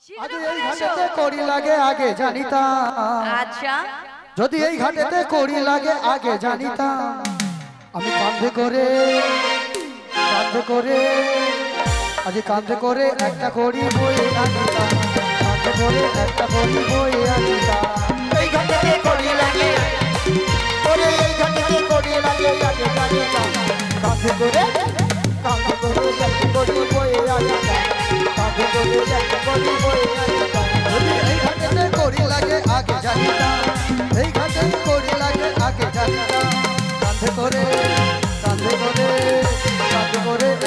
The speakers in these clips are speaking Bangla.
আগে এই ঘাটেতে কড়ি লাগে আগে জানিতাম। আচ্ছা যদি এই ঘাটেতে কড়ি লাগে আগে জানিতাম। আমি কাঁধে করে আজ কাঁধে করে একটা কড়ি বয়ে আনিতাম। কাঁধে করে একটা কড়ি বয়ে আনিতাম। এই ঘাটেতে কড়ি লাগে ওরে এই ঘাটেতে কড়ি লাগে আগে জানিতাম। কাঁধে করে একটা কড়ি বয়ে আনিতাম। কাঁধে করে একটা কড়ি বয়ে আনিতাম। যদি এই ঘাটেতে কড়ি লাগে আগে জানিতাম। এই ঘাটে কড়ি লাগে আগে জানিতাম। কাঁধে করে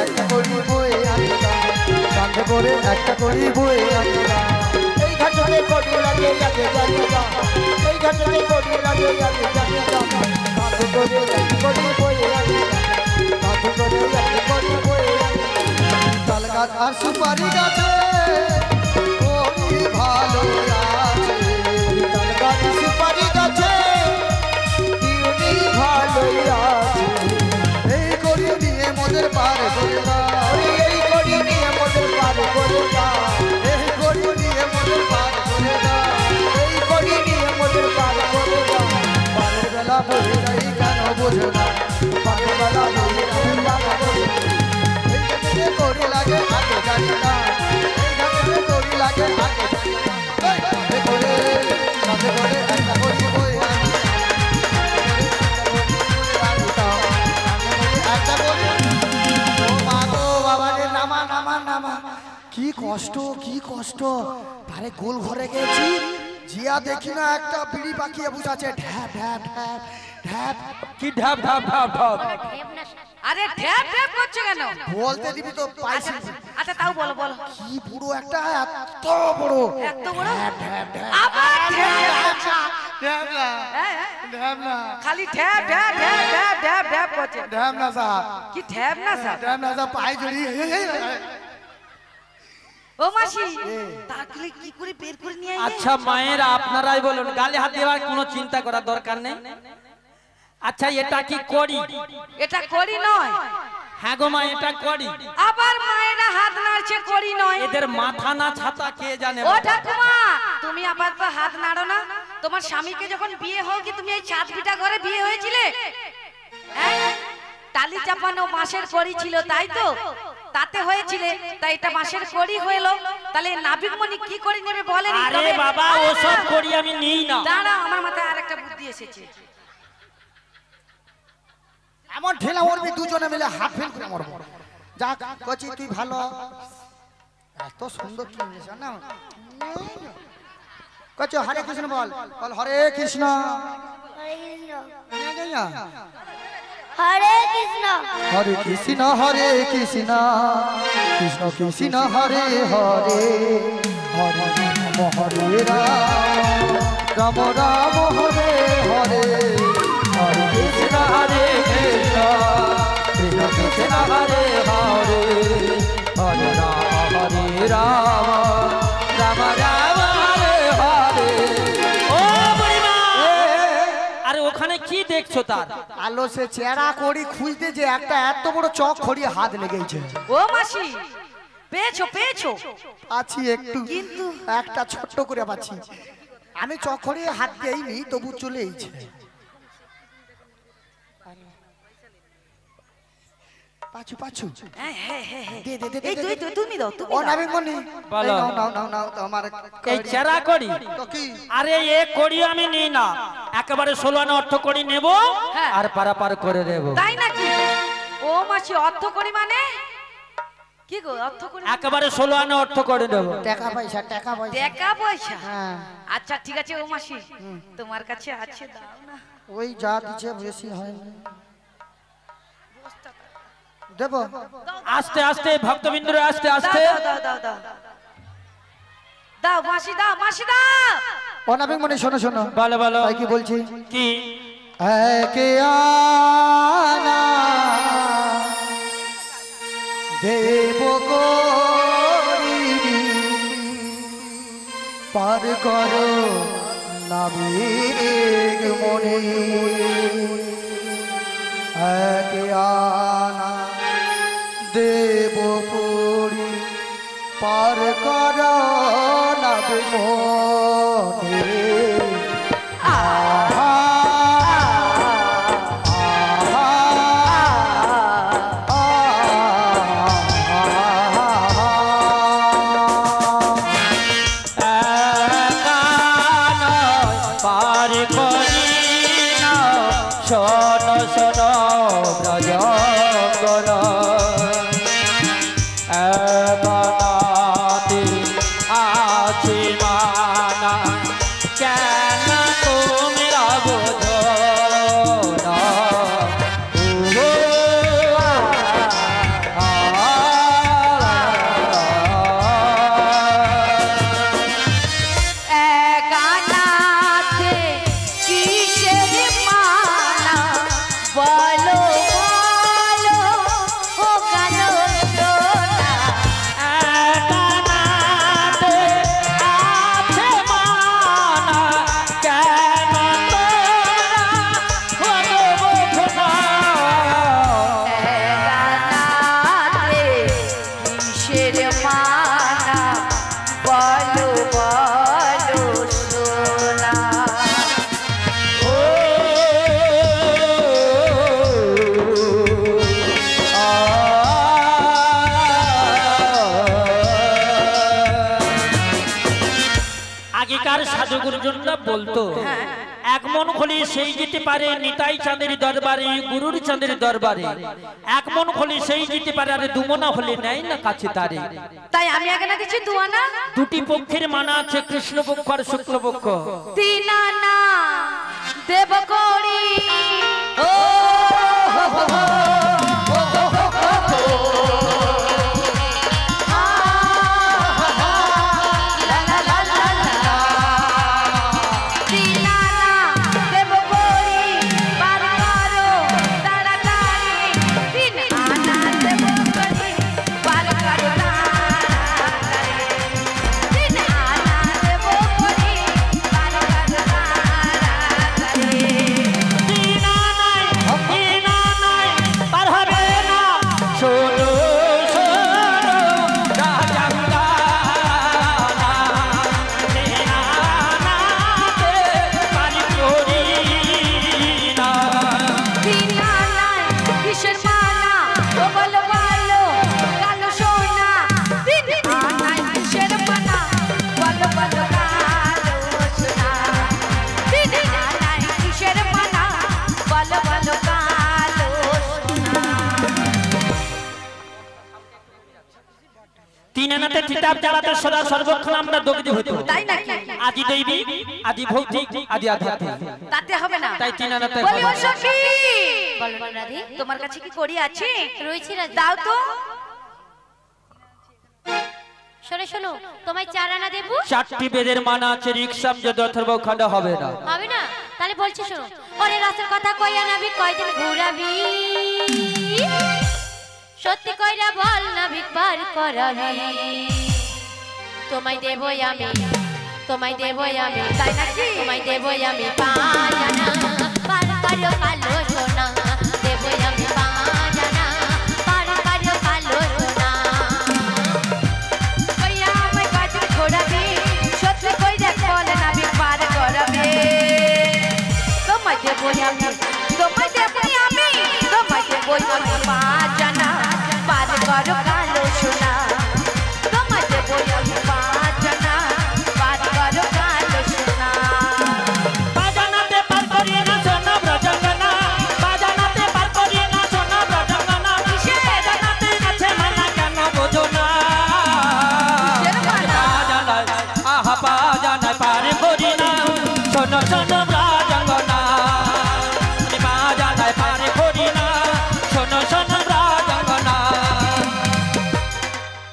একটা কড়ি বয়ে আনিতাম। কাঁধে করে একটা কড়ি বয়ে আনিতাম। এই ঘাটেতে কড়ি লাগে আগে জানিতাম। এই ঘাটেতে কড়ি লাগে আগে জানিতাম। কাঁধে করে একটা কড়ি বয়ে আনিতাম। কাঁধে করে একটা কড়ি বয়ে আনিতাম। তাল গাছ আর সুপারি গাছে কড়ি ভালো আছে। তাল গাছ সুপারি গাছে দিউনি ভালোই আছে। এই কড়ি নিয়ে মোদের পার করে দাও। এই কড়ি নিয়ে মোদের পার করে দাও। এই কড়ি নিয়ে মোদের পার করে দাও। এই কড়ি নিয়ে মোদের পার করে দাও। পারের বেলা বলে যাই কেন বোঝো না। পারের বেলা বলে যাই কেন বোঝো না। এই ঘাটে কড়ি লাগে আগে জানি না। এই ঘাটে কড়ি লাগে আগে জানি না। কাঁধে করে একটা কড়ি বয়ে আনিতাম। একটা কড়ি ও মা গো বাবা রে নামা নামা নামা। কি কষ্ট তারে গোল ঘরে গেছি। জিয়া দেখি না একটা বিড়ি পাকিয়ে বুঝাচ্ছে ঢ্যাপ ঢ্যাপ ঢ্যাপ ঢ্যাপ। কি ঢাপ ঢাপ ঢাপ ঢাপ আরে ঢ্যাপ ঢ্যাপ করছো কেন? বলতে দিবি তো পাইছি। আচ্ছা তাও বলো বলো। কি পুরো একটা এত বড় এত বড় ঢ্যাপ ঢ্যাপ ঢ্যাপ আবার ঢ্যাপ ঢ্যাপ না হ্যাঁ, ঢ্যাপ না খালি ঢ্যাপ ঢ্যাপ ঢ্যাপ ঢ্যাপ ঢ্যাপ ঢ্যাপ করছে। ঢ্যাপ না সাহেব কি ঢ্যাপ না স্যার? ঢ্যাপ না সাহেব পায়ে জড়িয়ে ও মাসি তাকলে কি করে বের করে নিয়ে আইলে? আচ্ছা মায়েরা আপনারাই বলুন, গালে হাত দেওয়ার কোনো চিন্তা করার দরকার নেই। আচ্ছা এটা কি করি? এটা করি নয়। হ্যাঁ গো মা, এটা করি। আবার মায়েরা হাত নাড়ছে করি নয়। এদের মাথা না ছাতা কে জানে। ও ঠাকুমা তুমি আবার তো হাত নাড়ো না। তোমার স্বামীকে যখন বিয়ে হল কি তুমি এই ছাদ পিটা ঘরে বিয়ে হয়েছিলে? হ্যাঁ? টালি চাপানো বাঁশের কড়ি ছিল তাই তো? তাতে হয়েছিলে তাই এটা বাঁশের কড়ি হলো। তাহলে নাবিকমণি কি করে নেবে বলেন? আরে বাবা ওসব করি আমি নিই না। দাঁড়া আমার মাথায় আরেকটা বুদ্ধি এসেছে। এমন ঠেলা ওরবি দুজনে মিলে হাত ফেল করে মরবো। যাক কচি তুই ভালো। এত সুন্দর কি হয়েছে না। কচি হরে কৃষ্ণ বল বল হরে কৃষ্ণ। হরে কৃষ্ণ হরে কৃষ্ণ হরে কৃষ্ণ কৃষ্ণ কৃষ্ণ হরে হরে হরে রাম হরে রাম রাম রাম হরে হরে হরে কৃষ্ণ হরে কৃষ্ণ কৃষ্ণ কৃষ্ণ হরে হরে হরে রাম হরে রাম রাম রাম হরে হরে। ও বুড়িমা, আরে ওখানে কি দেখছো? তার আলো সে চেহারা করি খুঁজতে যে একটা এত বড় চক খড়িয়ে হাত লেগেছে। ও মাসি পেয়েছো পেয়েছো? আছি একটু কিন্তু একটা ছোট্ট করে পাচ্ছি। আমি চক খড়িয়ে হাত দেইনি তবু চলে এইছে। পাছু পাছু হ্যাঁ হ্যাঁ হ্যাঁ হ্যাঁ। দে দে দে এই তুই তুই তুমি দাও তুমি ও দাও। নাবিকমণি বলো। নাও নাও নাও নাও তো আমার এই চেরা করি? তো কি আরে এ করি আমি নিই না, একেবারে 16 আনা অর্থ করি নেব হ্যাঁ। আর পারাপার করে দেব। তাই নাকি? ও মাসি অর্থ করি মানে কি গো? অর্থ করি একেবারে 16 আনা অর্থ করে দেব। টাকা পয়সা টাকা পয়সা টাকা পয়সা? হ্যাঁ আচ্ছা ঠিক আছে ও মাসি তোমার কাছে আছে দাও না। ওই যা দিছে বেশি হয়নি দেব। আস্তে আস্তে ভক্তবিন্দুরা আস্তে দাও আস্তে। দাও দাও দাও দাও দাও মাসি দাও মাসি দাও। ও নাবিকমণি শোনো শোনো বলো বলো। তাই কি বলছি কি? একে আনা দেব করি পার করো নাবিকমণি। একে আনা দেব করি পার করো মনে বলতো এক মন খলি সেই যেতে পারে নিতাই চাঁদের দরবারে গুরুর চাঁদের দরবারে এক মন খলি সেই যেতে পারে আরে দুমনা হলে নেয় না কাছে তারে তাই আমি আগে না দিচ্ছি দুয়ানা দুটি পক্ষের মানা আছে কৃষ্ণ পক্ষ আর শুক্ল পক্ষ তিন আনা দেব করি ও হো হো হো কিতাব জ্বালাতে সদা সর্বক্ষণ আমরা দগ্ধ হইতে তাই নাকি আদি দৈবী আদি ভৌতিক আদি আধ্যাত্মিক তাতে হবে না তাই তিন আনাতে বলি ও সখী বলো না রাধে তোমার কাছে কি করি আছে রয়েছে রাধে দাও তো শোনো শোনো তোমায় 4 আনা দেব চারটি বেদের মানা আছে রিকসাম যদি অথর্ব খন্ড হবে না হবে না তাহলে বলছি শোনো ওরে রাসের কথা কইয়া নাবি কয়দিন ঘুরাবি সত্যি কইরা বল না ভিক্ষার করাবি তোমায় দেবই আমি তাই নাকি তোমায় দেবই আমি 5 আনা পার করো কালো সোনা দেবই আমি 5 আনা পার করো কালো সোনা কইয়া আমায় কাজে ঘোরাবি সত্যি কইরা বল না বিপার করাবে তোমায় দেবই আমি তোমায় দেবই আমি 5 আনা পার করো কালো সোনা তোমায় দেবই আমি 5 আনা পার করো কালো সোনা বাজানাতে পার করি না সোনা ব্রজঙ্গনা বাজানাতে পার করি না সোনা ব্রজঙ্গনা বাজানাতে আছে মানা কেন বোঝো না বাজানায় আহা বাজানায় পার করি না সোনা সোনা ব্রজঙ্গনা বাজানায় পার করি না সোনা সোনা ব্রজঙ্গনা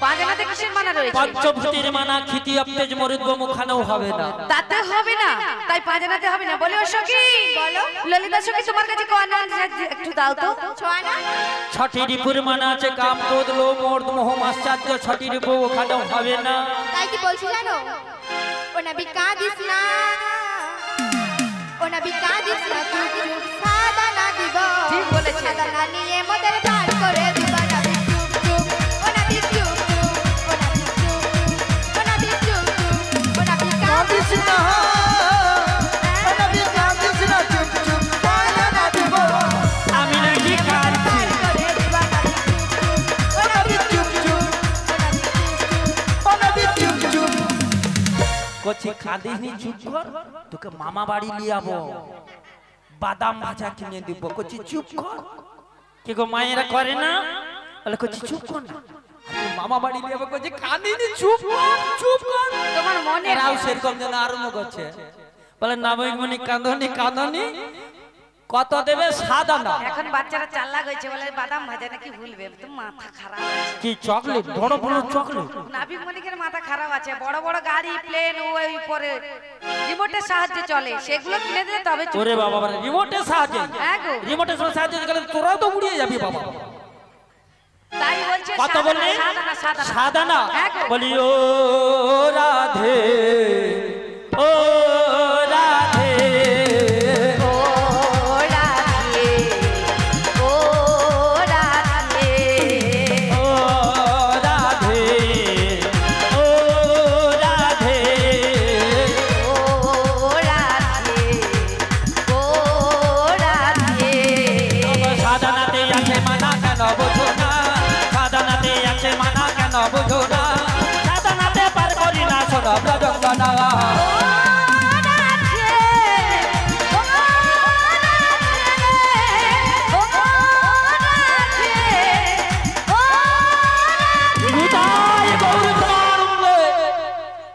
বাজানাতে কিসের মানা রয়েছে পঞ্চভূতির মানা খিতি আপতেজ মরিদ্ব মুখানেও হবে না তাতে হবে না তাই বাজানাতে হবে না বলে ও সখী বলো ললিতা সখী তোমার কাছে কোন একটু দাও তো 6 আনা ছটি রিপুর মানা আছে কাম ক্রোধ লোভ মোহ মোহ আশ্চর্য ছটি রিপু ওখানেও হবে না তাই কি বলছি জানো ও নবী কাঁদিস না তুই সাদা না দিব ঠিক বলেছে সাদা না নিয়ে মোদের বার করে দিব নবী চুপ চুপ ও নবী চুপ চুপ ও নবী চুপ চুপ ও নবী চুপ চুপ ও নবী কচি কাঁদিনি চুপ কর, তোকে মামা বাড়ি নিয়ে যাবো, বাদাম ভাজা কিনে দিব। কচি চুপ কর, কি গো মায়েরা করে না? বলে কচি চুপ কর না, আমি মামা বাড়ি নিয়ে যাবো। কচি কাঁদিনি চুপ কর, চুপ কর। তোমার মনে এরাও সেরকম যেন আরম্ভ করছে। বলে না বইমনি কাঁদনি কাঁদনি, কত দেবে? 7 আনা। এখন বাচ্চারা চাল্লা হয়েছে, বলে বাদাম ভাজা নাকি ভুলবে। তো মাথা খারাপ আছে। কি চকলেট? বড় বড় চকলেট? নাবিক মনিকের মাথা খারাপ আছে। বড় বড় গাড়ি, প্লেন, ওই পরে রিমোটের সাহায্যে চলে, সেগুলো কিনে দিলে তবে চলবে। ওরে বাবা, রিমোটের সাহায্যে? হ্যাঁ গো। রিমোটের সাহায্যে গেলে তোরাও তো উড়িয়ে যাবি বাবা। তাই বলছে কত বললি? 7 আনা। হ্যাঁ গো। বলি ও রাধে, ও রাধে, ও রাধে, ও রাধে, ও রাধে, ও রাধে, ও রাধে, ও রাধে। সাধনাতে আছে মানা কেন বোঝো না, সাধনাতে আছে মানা কেন বোঝো না, সাধনাতে পার করি না শোনো ব্রজঙ্গনা।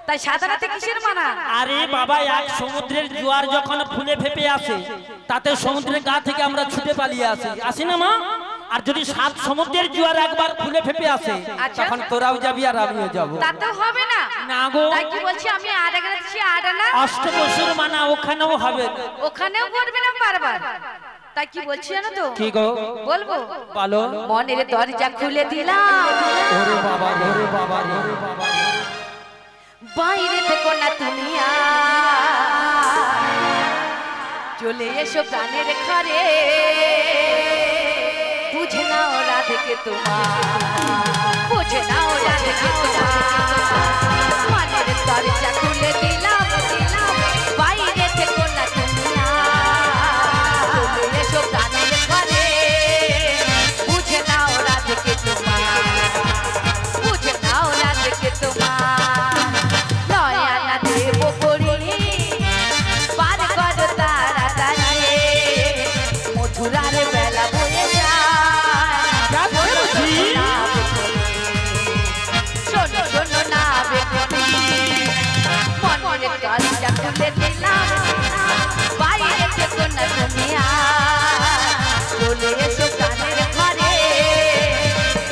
তাই সাধারণত কিসের মানা? আরে বাবা, এক সমুদ্রের জোয়ার যখন ফুলে ফেপে আসে, তাতে সমুদ্রের গা থেকে আমরা ছুটে পালিয়ে আসি না মা? আর যদি 7 সমুদ্রের জোয়ার একবার ফুলে ফেপে আসে, আচ্ছা। তখন তোরাও যাবি আর আমিও যাবো। তাতেও হবে না? না গো। তাই কি বলছি আমি আর একটা দিচ্ছি 8 আনা। অষ্টবসুর মানা ওখানেও হবে। ওখানেও করবে না বারবার। তাই কি বলছি জানো তো? কি গো? বলবো? বলো। মনের দরজা খুলে দিলাম, ওরে বাবা, ওরে বাবা, ওরে বাবা, বাইরে থেকো না তুমি আর, চলে এসো প্রাণের ঘরে, বুঝে নাও রাধেকে তোমার, বুঝে নাও রাধেকে তোমার। মনের দরজা খুলে দিলাম, বাইরে থেকো না তুমি আর, চলে এসো প্রাণের ঘরে, বুঝে নাও রাধেকে তোমার, বুঝে নাও রাধেকে তোমার। মথুরার বেলা বয়ে যায়, শোনো শোনো না বেটি, মনের দরজা খুলে দিলাম, বাইরে থেকো না তুমি আর, চলে এসো প্রাণের ঘরে,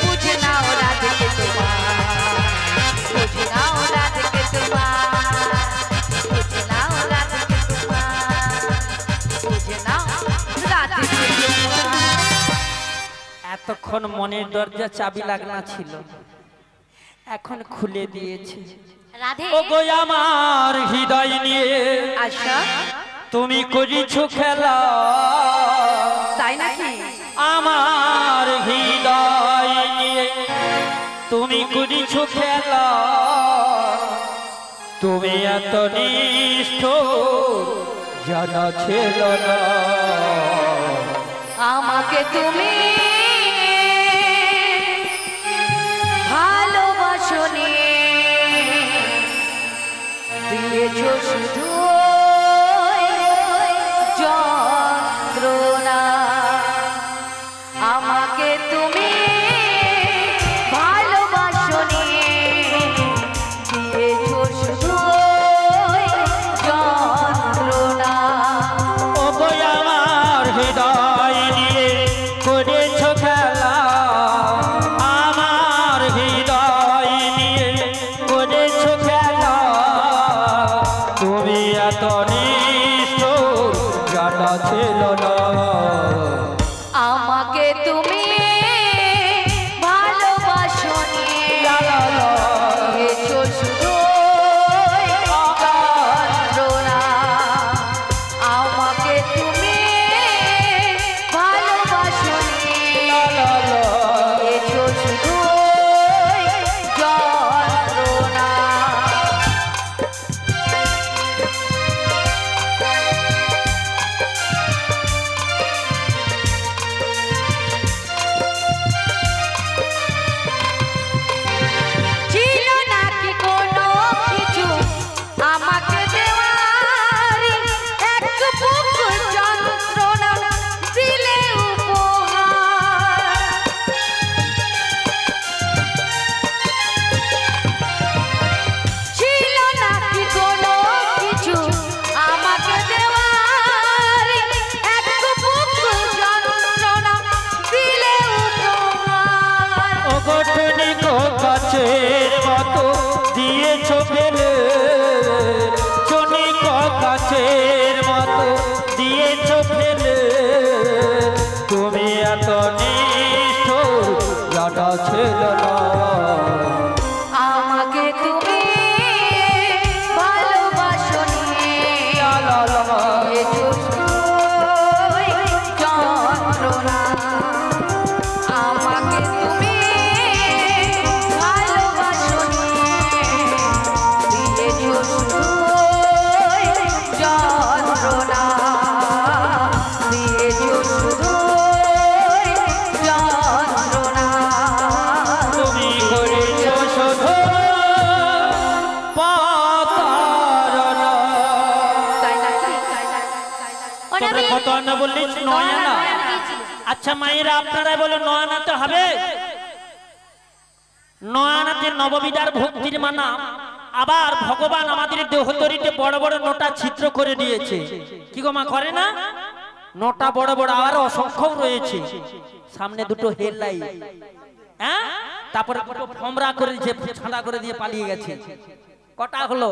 বুঝে নাও রাধেকে তোমার, বুঝে নাও রাধেকে তোমার, বুঝে নাও রাধেকে তোমার, বুঝে নাও রাধেকে তোমার। এতক্ষণ মনের দরজা চাবি লাগনা ছিল, এখন খুলে দিয়েছে। রাধে ও গো আমার হৃদয় নিয়ে আচ্ছা, তুমি করিছো খেলা, তাই নাকি? আমার হৃদয় নিয়ে তুমি করিছো খেলা, তুমি এত নিষ্ঠুর জানা ছিল না। আমাকে তুমি ভালোবাসনি, দিয়েছো শুধু যন্ত্রণা। আমাকে তুমি ভালোবাসনি, দিয়েছো শুধু যন্ত্রণা। ও গো আমার হৃদয় নিয়ে করেছো খেলা, আমার হৃদয় নিয়ে করেছো খেলা, তুমি এত নিষ্ঠুর জানা ছিল না। আমাকে তুমি ভালোবাসনি, দিয়েছো শুধু যন্ত্রণা। আমাকে তুমি ভালোবাসনি, দিয়েছো শুধু যন্ত্রণা। মতো দিয়েছো ফেলে, চনিক গাছের মতো দিয়েছো ফেলে, তুমি এত নিষ্ঠুর জানা ছিল না। আমাকে তুমি ভালোবাসনি, দিয়েছো শুধুই যন্ত্রণা। আমাকে তুমি ভালোবাসনি, দিয়েছো শুধুই যন্ত্রণা, দিয়েছো শুধুই যন্ত্রণা। তুমি করেছো শুধু প্রতারণা। তোমরা কত আনা বললি? 9 আনা। আচ্ছা মায়েরা আপনারা বলো 9 আনাতে হবে? 9 আনাতে নববিধার ভক্তির মানা। আবার ভগবান আমাদের দেহতরিতে বড় বড় নোটা ছিদ্র করে দিয়েছে। কি গো মা করে না? নোটা বড় বড় আর অসংখ্য রয়েছে। সামনে দুটো হেডলাইট, হ্যাঁ, তারপরে দুটো ফমরা করে দিয়েছে, ছাঁদা করে দিয়ে পালিয়ে গেছে। কটা হলো?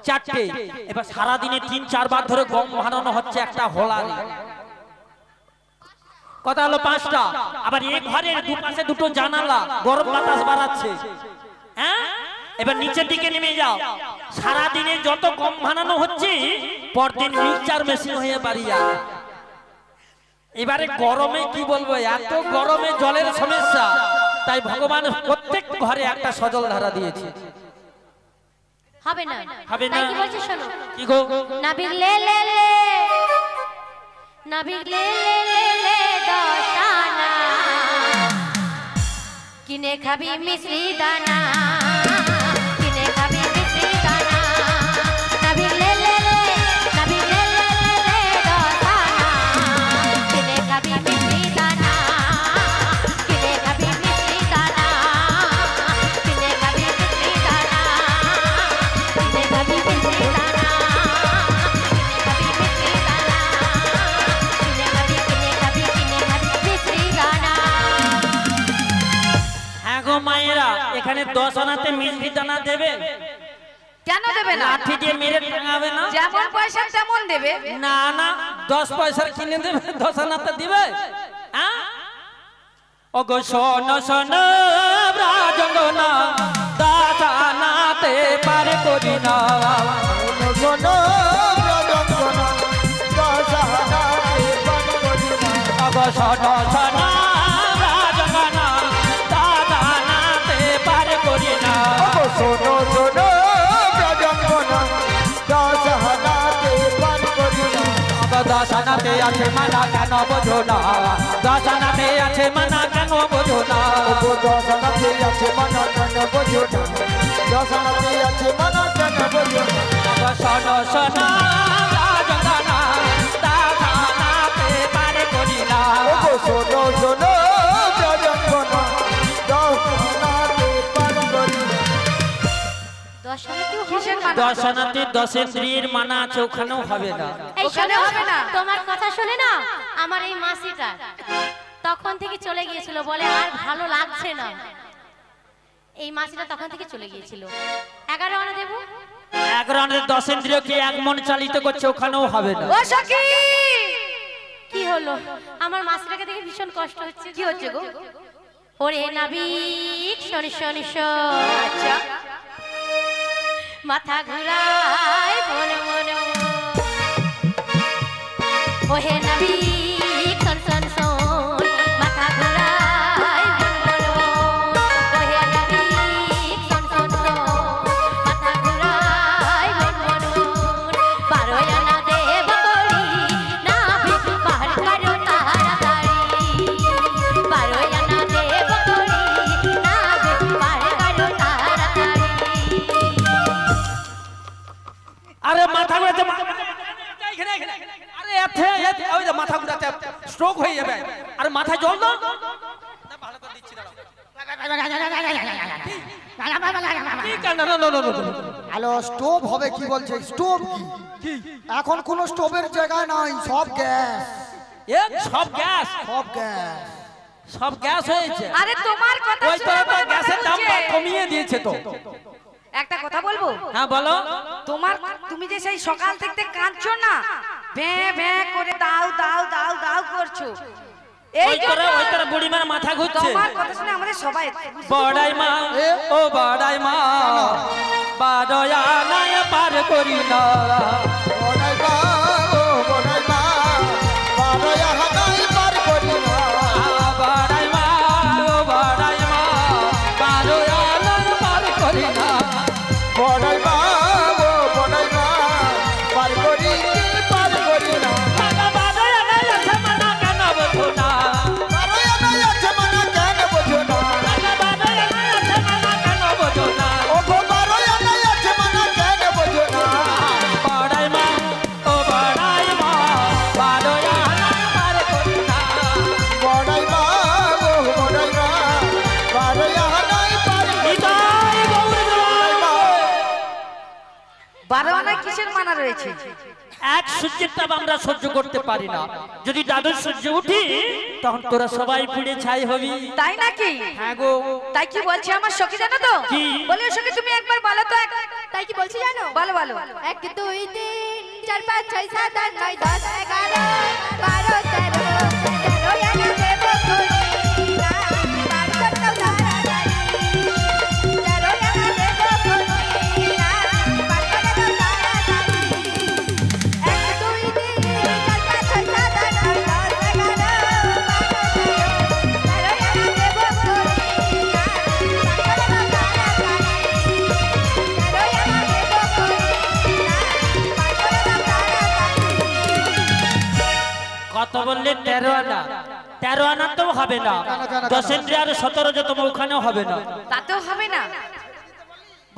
4টে। এবার সারা দিনে 3-4 বার ধরে গম ভানানো হচ্ছে একটা হোলারে। কথা হলো 5টা। আবার এই ঘরের দুপাশে দুটো জানালা, গরম বাতাস বাড়াচ্ছে, হ্যাঁ। এবার নিচের দিকে নেমে যাও, সারা দিনে যত গম ভানানো হচ্ছে পরদিন মিক্সচার মেশিন হয়ে বাড়ি যায়। এবারে গরমে কি বলবো, এত গরমে জলের সমস্যা, তাই ভগবান প্রত্যেক ঘরে একটা সজল ধারা দিয়েছে। হবে না, হবে না। তাই কি বলছিস শোনো, কি গো? নাবিক লে লে লে, নাবিক লে লে লে লে দশানা, কিনে খাবি মিশ্রি দানা, কিনে খাবি মিশ্রি দানা। নাবিক লে লে লে, নাবিক লে লে লে লে দশানা, কিনে খাবি মিশ্রি দানা, কিনে খাবি মিশ্রি দানা, কিনে খাবি মিশ্রি দানা, কিনে খাবি মিশ্রি দানা, কিনে খাবি মিশ্রি দানা, কিনে খাবি মিশ্রি দানা। হ্যাঁ গো মায়েরা, এখানে 10 আনাতে মিষ্টি দানা দেবে? কেন দেবে না? লাঠি দিয়ে মেরে টাঙাবে না? যেমন পয়সা তেমন দেবে। না না, 10 পয়সার কিনে দেবে, 10 আনাতে দিবে? হ্যাঁ, ও গো শোনো শোনো ব্রাজঙ্গনা, 10 আনাতে পার করি না। শোনো রজঙ্গনা, দশহারাতে পার করি না। ও গো শোনো শোনো ব্রাজঙ্গনা, 10 আনাতে পার করি না। শোনো শোনো রজঙ্গনা, দশহারাতে পার করি না। 10 আনাতে আছে মানা কেন বোঝো না? 10 আনাতে আছে মানা কেন বোঝো না? দশহারাতে আছে মানা কেন বোঝো না? দশহারাতে আছে মানা কেন বোঝো না? শোনো শোনো রাজঙ্গনা, 10 আনাতে পার করি না। শোনো শোনো রজঙ্গনা, দশহারাতে পার করি না। কিসের মানা? 10 আনাতে 10 ইন্দ্রিয়ের মানা আছে, ওখানেও হবে না। এই ওখানে শোনো, হবে না। তোমার কথা শুনে না আমার এই মাসিটা তখন থেকে চলে গিয়েছিল, বলে আর ভালো লাগছে না। এই মাসিটা তখন থেকে চলে গিয়েছিল। 11 আনা দেবো? 11 আনাতে 10 ইন্দ্রিয়কে এক মন চালিত করছে, ওখানেও হবে না। ও সখী, কি হলো? আমার মাসিটাকে দেখে ভীষণ কষ্ট হচ্ছে। কি হচ্ছে গো? ওরে নাবিক শোন শোন শোন, আচ্ছা, মাথা ঘুরায় মন মন, ওহে নাবিক শোন শোন শোন, মাথা ঘুরায় মন মন, ওহে নাবিক শোন শোন শোন, মাথা ঘুরায় মন মন। 12 আনা দেব করি, নাবিক পার করো তাড়াতাড়ি। 12 আনা দেব করি, নাবিক পার করো তাড়াতাড়ি। আরে মাথা ঘুরাতে, এখানে এখানে, আরে এতে ওই যে মাথা ঘুরাতে স্ট্রোক হয়ে যাবে। আরে মাথায় জল দাও না, ভালো করে দিচ্ছি দাঁড়াও। কি কান্না? না না না না। হ্যালো, স্টোভ হবে কি বলছে? স্টোভ কি? এখন কোনো স্টোভের জায়গায় নাই, সব গ্যাস, এ সব গ্যাস। সব গ্যাস। সব গ্যাস হয়েছে। আরে তোমার কথা ওই তো শুনে তো আমার গ্যাসের মাথা দাম ঘুরছে। কমিয়ে দিয়েছে তো। একটা কথা বলবো? হ্যাঁ বলো। তুমি যে সেই সকাল থেকে কাঁদছো না, ভ্যাঁ ভ্যাঁ করে দাও দাও দাও দাও করছো, ওই করে বুড়িমার মাথা ঘুরছে। তোমার কথা শুনে আমাদের সবাই বড়াই মা, ও বড়াই মা, বারয়া নাই পার করি না। বড়াই মা, ও বড়াই মা, বারয়া নাই পার করি না। বড়াই মা, ও বড়াই মা, বারয়া নাই পার করি না। বড়াই মা, ও বড়াই মা, পার করি কি পার করি না। বারয়া নাই আছে মানা কেন বোঝো না? বারয়া নাই আছে মানা কেন বোঝো না। বারয়া নাই আছে মানা কেন বোঝো না? ও গো বারয়া নাই আছে মানা কেন বোঝো না। বড়াই মা, ও বড়াই মা, বারয়া নাই পার করি না। বড়াই মা, ও বড়াই মা, বারয়া নাই পার করি না। নিতাই গৌর জয়। বারো আনায় কিসের মানা রয়েছে? এক সূর্যের তাপ আমরা সহ্য করতে পারি না। যদি দ্বাদশ সূর্য উঠি তখন তোরা সবাই পুড়ে ছাই হবি। তাই নাকি? হ্যাঁ গো। তাই কি বলছে আমার সখী, জানো তো? কি? বলি ও সখী তুমি একবার বলো তো। তাই কি বলছি জানো? বলো বলো। 1 2 3 4 5 6 7 8 9 10 11 12 13 13 আনা দেব করি না, 12 14 তাড়াতাড়ি 13 আনা দেব করি না, 12 তাড়াতাড়ি 1 2 3 4 5 6 7 8 9 10 11 13 আনা দেব করি না, 12 কত বললে 13 আনা? 13 আনা তো হবে না। 10 আর 17 যত ওখানেও হবে না। তাতেও হবে না?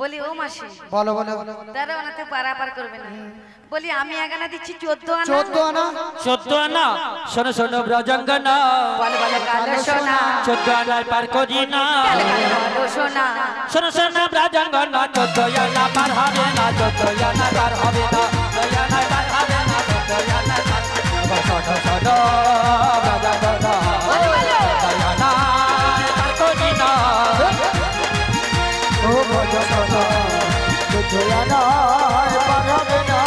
বলি ও মাসি, বলো বলো। 13 আনাতে পারাপার করবে না। বলি আমি এক আনা দিচ্ছি 14 আনা। 14 আনা। 14 আনা। শোনো শোনো ব্রজঙ্গনা, বলো বলো কালো সোনা, 14 আনায় পার করি না। কালো কালো সোনা। শোনো শোনো ব্রজঙ্গনা, 14 আনা পার হবে না, 14 আনা পার হবে না, 14 আনা পার হবে না, 14 আনা পার হবে না। শোনো শোনো ব্রজঙ্গনা, বলো বলো। 14 আনায় পার করি না। ও ভজন জয়া নাই পার হবে না।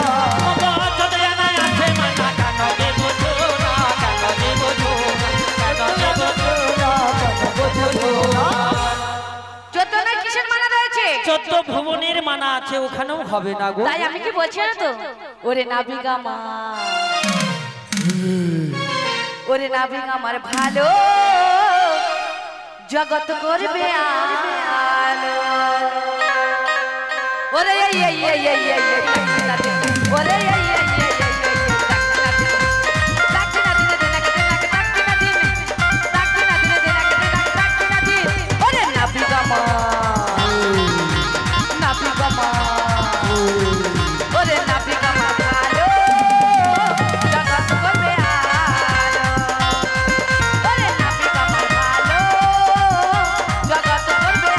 কিসের মানা রয়েছে? 14 ভুবনের মানা আছে, ওখানেও হবে না গো। তাই আমি কি বলছি জানো তো? ওরে নাবিকা মা, ওরে নাবিকা আমার ভালো জগৎ করবে আলো। ওরে এই এই এই এই এই এই ওরে এই এই এই এই ওরে নাবিকা মা, নাবিকা মা, ওরে নাবিকা মা ভালো জগৎ করবে আলো। ওরে নাবিকা মা ভালো জগৎ করবে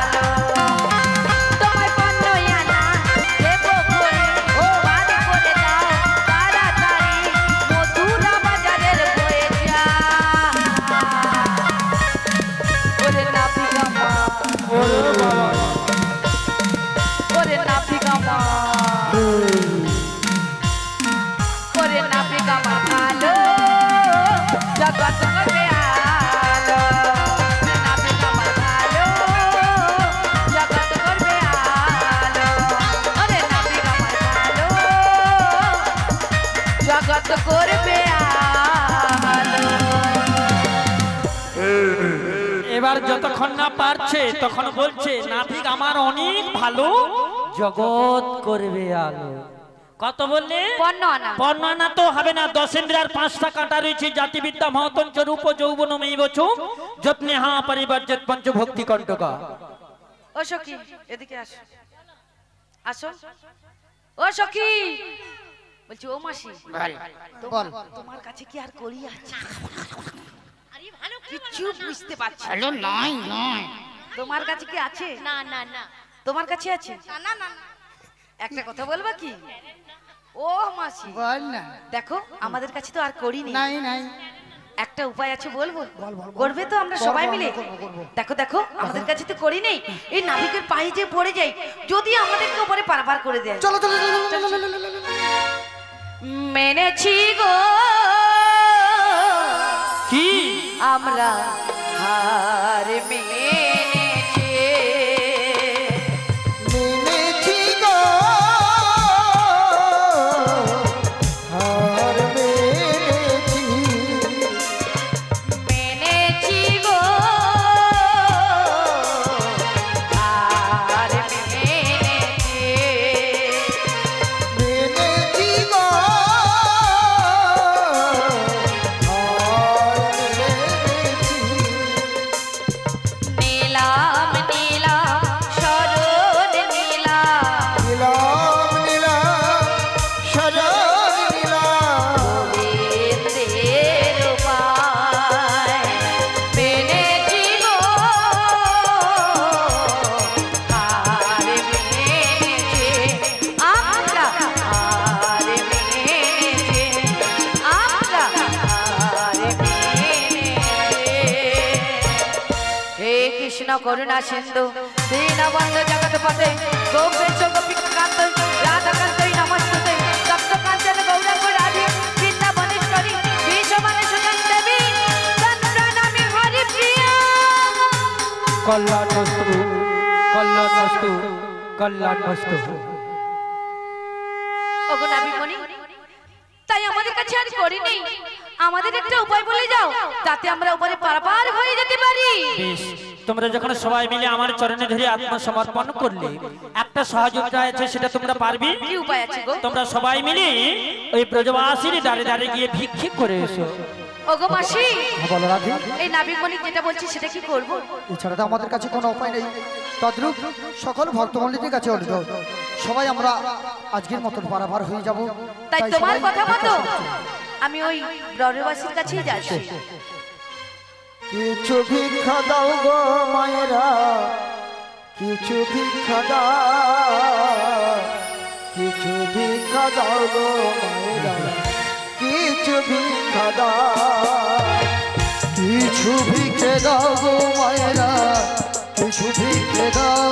আলো। তোমার কন্যা আনা দেব করে পার করে দাও তাড়াতাড়ি, মথুরা বাজারের বয়ে যা। ওরে নাবিকা মা, ওরে নাবিকা মা, ওরে নাবিকা মা ভালো জগৎ করবে আলো। ওরে নাবিকা মা ভালো জগৎ করবে আলো। ওরে নাবিকা মা ভালো জগৎ করবে আলো। এবার যতক্ষণ না পারছে তখন বলছে নাবিক আমার অনেক ভালো জগৎ করবে আলো। কত বললে? 15 আনা। 15 আনা তো হবে না। 10 ইন্দ্রিয়ার 5টা কাঁটা রয়েছে। জাতিবিদ্যা মহতঞ্চ রূপ যৌবন মেইবচু যত্নে হা পরিবর্জিত পঞ্চভক্তি কণ্টকা। ও সখী এদিকে আসো, আসো ও সখী। বলছি ও মাসি, বল। তোমার কাছে কি আর করি আছে? কিছু বুঝতে পারছি না। হ্যালো নয় নয় তোমার কাছে কি আছে? না না না তোমার কাছে আছে? না না না একটা কথা বলবা কি? ও মাসি বল না। দেখো আমাদের কাছে তো আর করি নেই। নাই নাই। একটা উপায় আছে বলবো? বল, বল, বল। করবে তো আমরা করবো, সবাই আমরা মিলে? করবো। দেখো দেখো আমাদের কাছে তো করি নেই, এই নাবিকের পায়ে যে পড়ে যাই, যদি আমাদেরকে উপরে পারাপার করে দেয়। চলো চলো চলো, চলো, চলো, চলো, চলো। মেনেছি গো কি আমরা হার মেনেছি, মেনেছি গো হার মেনেছি, মেনেছি গো হার মেনেছি, মেনেছি গো হার মেনেছি। নীলাম নীলাম শরণ নীলাম, নীলাম নীলাম শরণ নীলাম, গোবিন্দের উপায় মেনেছি গো হার মেনেছি, আমরা হার মেনেছি, আমরা হার মেনেছি। হে কৃষ্ণ করুণা সিন্ধু দীনবন্ধ জগৎপতে গোপেশ গোপীকান্ত রাধাকান্তই নমস্তুতে সপ্তকাঞ্চন গৌরাঙ্গ রাধে বৃন্দাবনেশ্বরী বিশ্বমানেশ্বরী দেবী তৎপ্রণামি হরিপ্রিয়া। কল্যাণমস্তু কল্যাণমস্তু কল্যাণমস্তু। ওগো নাবিকমণি, তাই আমাদের কাছে আর করি নেই, আমাদের একটা উপায় বলে যাও যাতে আমরা উপরে পারাপার হয়ে যেতে পারি। বেশ, তোমরা যখন সবাই মিলে আমার চরণে ধরে আত্মসমর্পণ করলে, একটা সহযোগিতা আছে, সেটা তোমরা পারবে। কি উপায় আছে গো? তোমরা সবাই মিলে ওই ব্রজবাসীর দ্বারে দ্বারে গিয়ে ভিক্ষে করে এসো। ওগো মাসি, বলো রাধে, এই নাবিকমণি যেটা বলছি সেটা কি করব? এছাড়া তো আমাদের কাছে কোনো উপায় নেই। তদ্রূপ সকল ভক্তমণ্ডলীদের কাছে অনুরোধ, সবাই আমরা আজকের মতন পারাপার হয়ে যাব। তাই তোমার সবাই কথা মতো একটা সঙ্গে। আমি ওই ব্রজবাসীর কাছেই যাচ্ছি। কিছু ভিক্ষা দাও গো মায়েরা, কিছু ভিক্ষা দাও, কিছু ভিক্ষা দাও গো মায়েরা, কিছু ভিক্ষা দাও, কিছু ভিক্ষে দাও গো মায়েরা, কিছু ভিক্ষে দাও,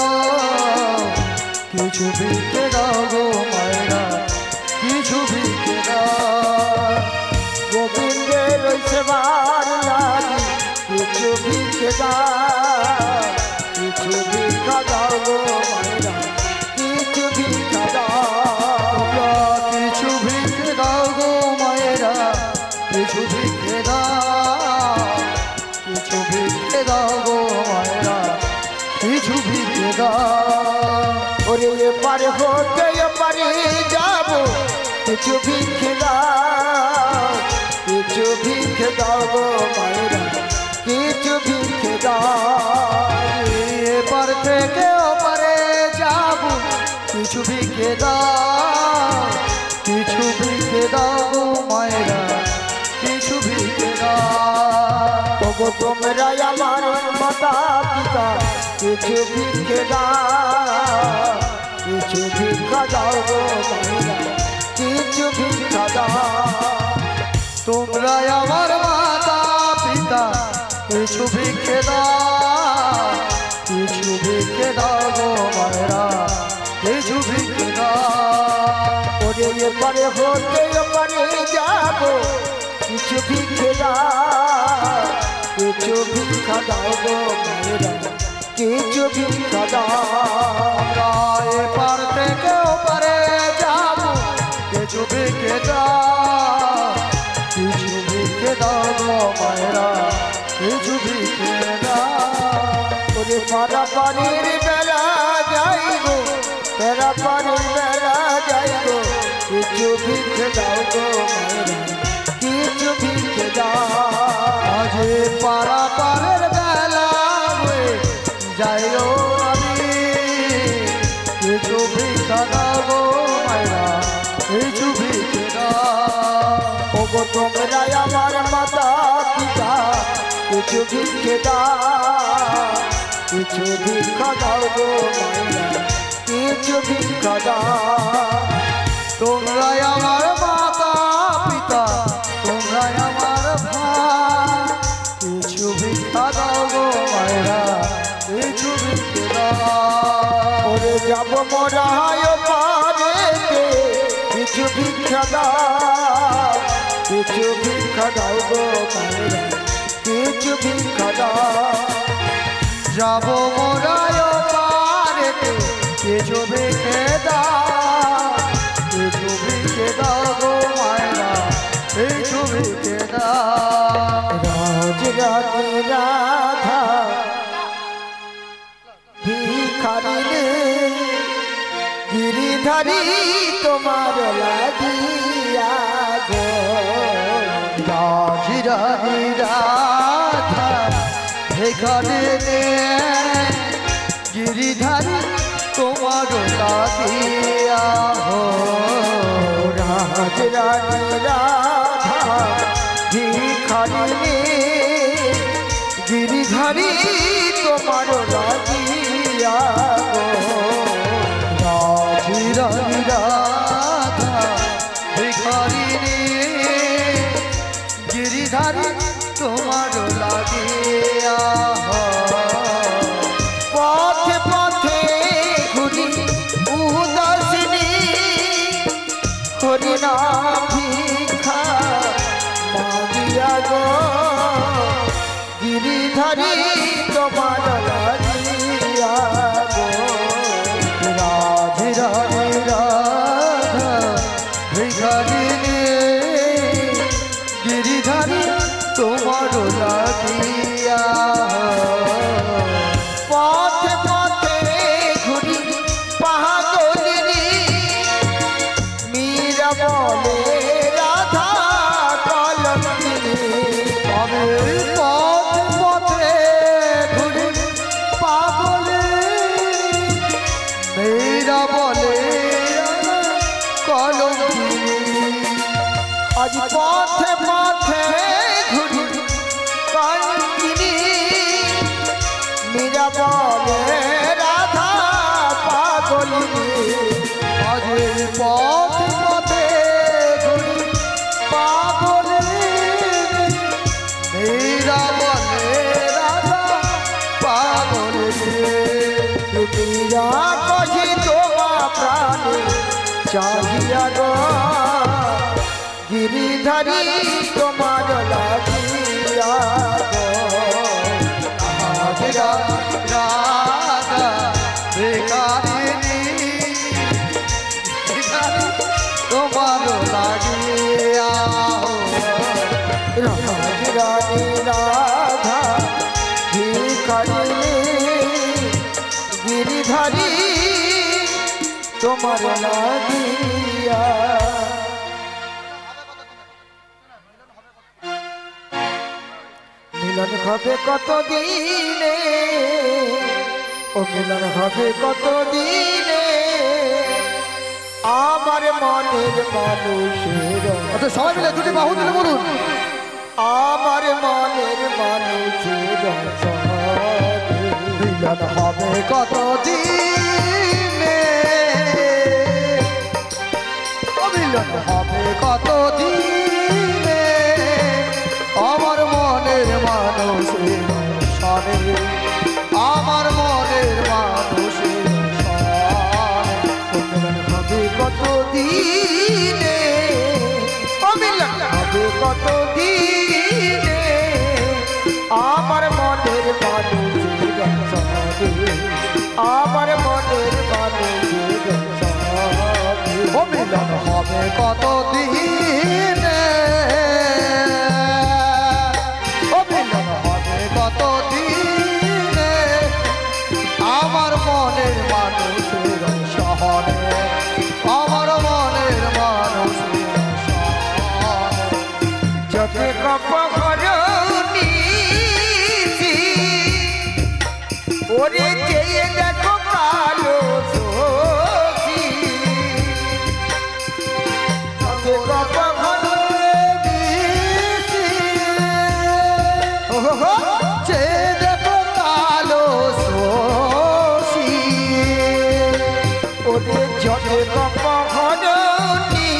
কিছু ভিক্ষে দাও গো মায়েরা, কিছু ভিক্ষে দাও। গোবিন্দের ওই সেবার লাগি কিছু ভিক্ষা দাও, কিছু ভিক্ষা দাও গো মায়েরা, কিছু ভিক্ষা দাও। তোমরা কিছু ভিক্ষে দাও গো মায়েরা, কিছু ভিক্ষে দাও, কিছু ভিক্ষে দাও গো মায়েরা, কিছু ভিক্ষে দাও। ওরে এপার হতে এপারে যাব, কিছু ভিক্ষে দাও, কিছু ভিক্ষে দাও গো মায়েরা, কিছু ভিক্ষে দাও। এপার থেকে ওপারে যাব, কিছু ভিক্ষে দাও, কিছু ভিক্ষে দাও গো মায়েরা, কিছু ভিক্ষে দাও। ওগো তোমরা আমার মাতা পিতা, কিছু ভিক্ষে দাও, কিছু ভিক্ষা দাও গো মায়েরা, কিছু ভিক্ষা দাও। তোমরা আমার মাতা পিতা, কিছু ভিক্ষে দাও, কিছু ভিক্ষে দাও গো মায়েরা, কিছু ভিক্ষে দাও। ওরে এপারে হতে এপারে যাব, কিছু ভিক্ষে দাও, কিছু ভিক্ষা দাও গো মায়েরা, কিছু ভিক্ষা দাও। আমরা এপার থেকে ওপারে যাব, কিছু ভিক্ষে দাও, কিছু ভিক্ষে দাও গো মায়েরা, কিছু ভিক্ষে দাও। ওরে পারা পানির বেলা যাইব, পেরা পানির বেলা যাইব, কিছু ভিক্ষে দাও গো মায়েরা, কিছু ভিক্ষে দাও। আজ পারা পারের বেলা হয়ে যাইও আমি, কিছু ভিক্ষা দাও গো মায়েরা, কিছু ভিক্ষে দাও। ওগো তোমরা আমার মাতা পিতা, কিছু ভিক্ষে দাও, কিছু ভিক্ষা দাও গো মায়েরা, কিছু ভিক্ষা দাও। তোমরা আমার মাতা পিতা, তোমরা আমার ভাই, ভিক্ষা দাও কিছু ভিক্ষা দাও গো মায়েরা কিছু ভিক্ষা দাও যাব মোরায় পারেতে কিছু ভিক্ষে দাও কিছু ভিক্ষে দাও গো মায়েরা কিছু ভিক্ষে দাও রাজ রানী রাধা ভিখারিণী গিরিধারী তোমার লাগিয়া গো রাজ রানী রাধা এখানে গিরিধারী তোমার লাগিয়া হো রাজ রানী রাধা ভিখারিণী গিরিধারী তোমার লাগিয়া গো রাজ রানী রাধা ভিখারিণী গিরিধারী তোমার লাগিয়া হো পথে পথে ঘুরি উদাসিনী হরিনাম ভিক্ষা মাগিয়া গো গিরিধারী তোমার লাগিয়া গো রাজ রানী রাধা ভিখারিণী গিরিধারী তোমার লাগিয়া পথে পথে ঘুরি পাগলিনী মীরা বলে রাধা কলঙ্কিনী আমি পথে পথে ঘুরি পাগলে মেয়েরা বলে কলঙ্কিনী আজ পথে পথে ঘুরি কলঙ্কিনী মীরা বলে রাধা পাগলিনী আজ পথে পথে ঘুরি পাগলে মেয়েরা বলে রাধা পাগলে মীরা কহি তোমা প্রাণে চাহিয়া গো গিরিধারী তোমার লাগিয়া গো আজ রাধা ভিখারিণী তোমার লাগিয়া রাজ রানী রাধা ভিখারিণী গিরিধারী তোমার লাগিয়া মিলন হবে কত দিনে ও মিলন হবে কত দিনে আমার মনের মানুষের আচ্ছা সবাই মিলে দুটি বাহু দিলে বলুন আমার মনের মানুষের মিলন হবে কত দিনে মিলন হবে কত দিনে আমার মনের মানুষের সনে আমার মনের মানুষের সনে মিলন হবে কত দিনে মিলন হবে কত দিনে আমার মনের মানুষের সনে আমার মনের মানুষের সনে ও মিলন হবে কত দিনে ও মিলন হবে কত দিনে আমার মনের মানুষের শহরে আমার মনের মানুষের শহরে যতে কপরনি ওরে চেয়ে দেখো কালো সখী যতে কপরনি ওহো যে দেখো কালো শোষী ওরে যতে কপরনি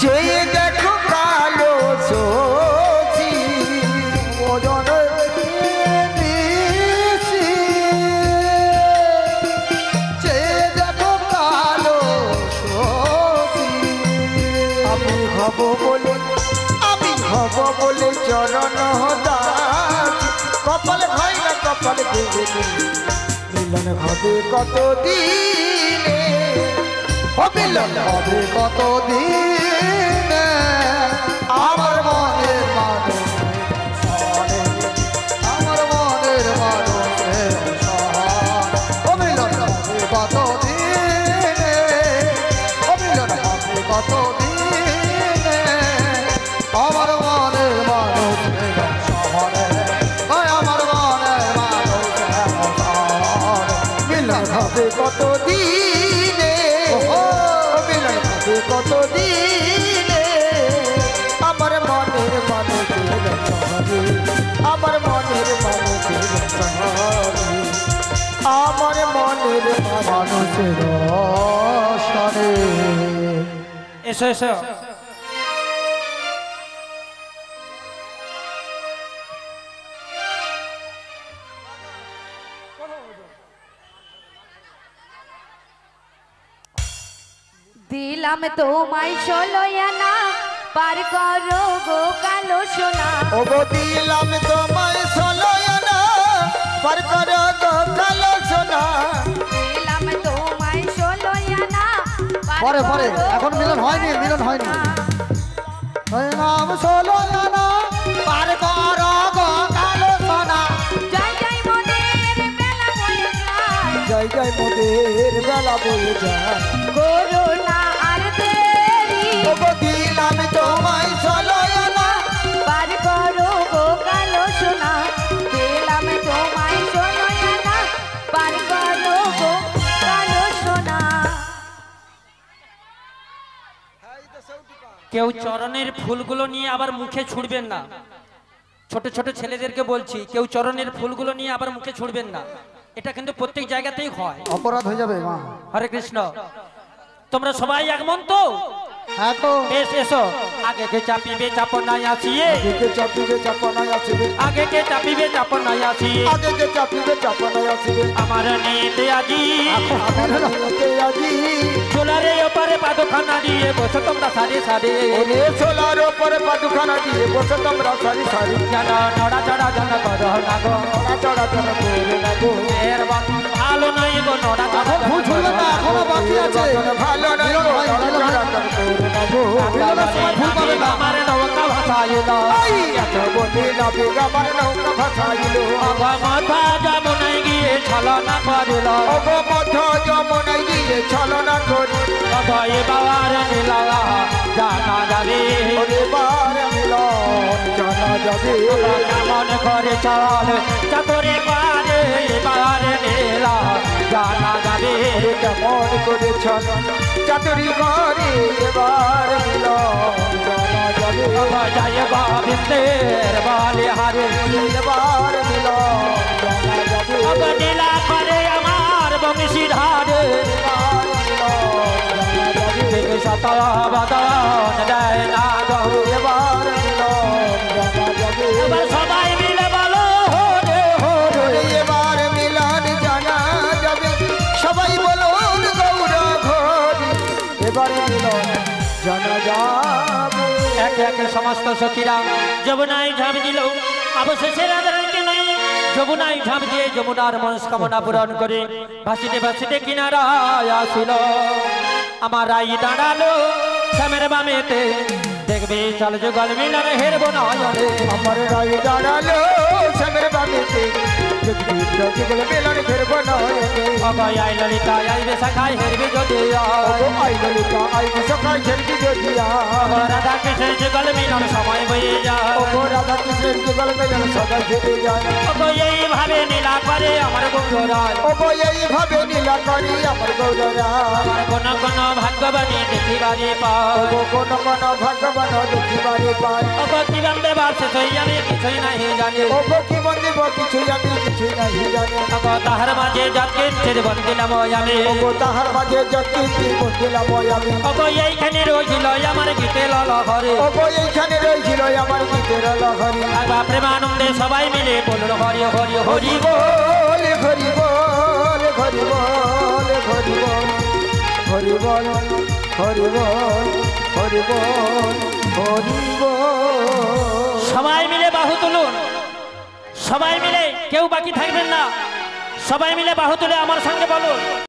চেয়ে দেখো কালো সখী ওজনে নিশি যে দেখো কালো চরণ দাস কপাল হয় না কপাল দেবে মিলন হবে কত দিনে ও মিলন হবে কত দিনে আমার মনের মানুষ আমার মনের মানুষের ও মিলন হবে কত দিনে ও মিলন হবে কত দিনে আমার মনের মানুষের শহরে আমার মনের মানুষের মিলন হবে কত দিনে মিলন হবে কত দিনে আমার মনের মানুষের শহরে আমার মনের মানুষের শহরে আমার মনের মানুষের শহরে এসো এসো দিলাম তোমায় ষোলোয়ানা পার করো গো কালো সোনা ও গো দিলাম তোমায় ষোলোয়ানা পার করো গো কালো সোনা দিলাম তোমায় ষোলোয়ানা পরে পরে এখন মিলন হয়নি মিলন হয়নি নাম ষোলোয়ানা পার করো গো কালো সোনা জয় জয় মোদের বেলা বয়ে যায় জয় জয় মোদের বেলা বয়ে যায় করুণা আর দেরি ও গো দিলাম তোমায় ষোলোয়ানা পার করো গো কালো সোনা দিলাম তোমায় ষোলোয়ানা পার করো গো কালো সোনা কেউ চরণের ফুলগুলো নিয়ে আবার মুখে ছুড়বেন না ছোট ছোট ছেলেদেরকে বলছি কেউ চরণের ফুলগুলো নিয়ে আবার মুখে ছুড়বেন না এটা কিন্তু প্রত্যেক জায়গাতেই হয় অপরাধ হয়ে যাবে মা হরে কৃষ্ণ তোমরা সবাই একমন তো হ্যাঁ তো বেশ এসো আগে কে চাপিবে চাপনায় আসিয়ে আগে চাপিবে চাপনায় আসিবে আগে কে চাপিবে চাপনায় আসিয়ে আগে কে চাপিবে চাপনায় আসিবে আমার নেতে আজি আমার নিতে আজি চোলারে ওপারে পাদখানা দিয়ে বসে তোমরা সারে সারে ওরে সোলার উপরে পাদুখানা দিয়ে বসে তোমরা সারি সারি জানা নড়া চড়া জানা করো না গো চড়া চড়া চড়া করে না গো এর ভালো নয় গো নড়া চড়া ভুল ছুড়বেন না এখনো বাকি আছে ভালো নয় গো চড়া চড়া চড়া করে না গো মিলনের সময় ভুল পাবে না আমার নৌকা ভাসাইল এত বলি নবী আমার নৌকা ভাসাইলো মাথা যমুনায় গিয়ে ছলনা করিল ওগো মধ্য যমুনায় গিয়ে ছলনা করি ভয়ে বাবার নীলা জানা যাবে ওরে বার মিলন জানা যাবে কেমন করে চল চাকরে পারে বার নীলা জানা যাবে ওরে কেমন করে ছল চাতুরি করে এবার মিলন জানা যাবে জয় গোবিন্দের বলে হারে এবার মিলন জানা যাবে নীলা করে আমার বংশী ধারে এবার মিলন জানা যাবে শত বদন দেয় না গো এবার মিলন জানা যাবে এবার সবাই মিলে বলো হরে হরে ওরে এবার মিলন জানা যাবে সবাই বলুন গৌর ঘরে এবার মিলন জানা যাবে একে একে সমস্ত সখীরা যমুনায় ঝাঁপ দিল অবশেষে রাধারানীকে নেই যমুনায় ঝাঁপ দিয়ে যমুনার মনস্কামনা পূরণ করে ভাসিতে ভাসিতে কিনারায় আসিল আমার রাই দাঁড়ালো শ্যামের বামেতে দেখবে চল যুগল মিলন হেরব নয়নে আমার রাই দাঁড়ালো শ্যামের বামেতে যুগল মিলন ফেরব নয়নে অগয় আই ললিতা আইবে শাখায় হেরবে যদি আই ললিতা আই সকাল খেলবি যদিয়া রাধা কৃষ্ণের যুগল মিলন সময় বয়ে যায় ও রাধা কৃষ্ণের যুগল মিলন সকাল খেলে যায় অগয় এইভাবে নীলা করে আমার গৌরায় ও এইভাবে নীলা করি আমার গৌররা আমার কোন কোন ভাগ্যবানী দেখিবারে পায় কোন কোন ভগবান দেখিবারে পায় অগতি বান্ধে বাসে সই আমি কিছুই নাহি জানি ও কি বন্দিব কিছুই আমি কিছুই নাহি জানি অগ তাহার মাঝে যাকে ছেড়ে বন্দিলাম আমি ও তাহার মাঝে যতি বন্দিলাম আমি অগ এইখানে রইল আমার গীতে লল হরে ও এইখানে রইছিল আমার গীতের লহরি আগা প্রেমানন্দে সবাই মিলে বলল হরি হরি হরি বল হরি বল হরি বল হরি বল হরি বল হরি বল হরি বল হরি বল। সবাই মিলে বাহু তুলুন, সবাই মিলে, কেউ বাকি থাকবেন না, সবাই মিলে বাহু তুলে আমার সঙ্গে বলুন।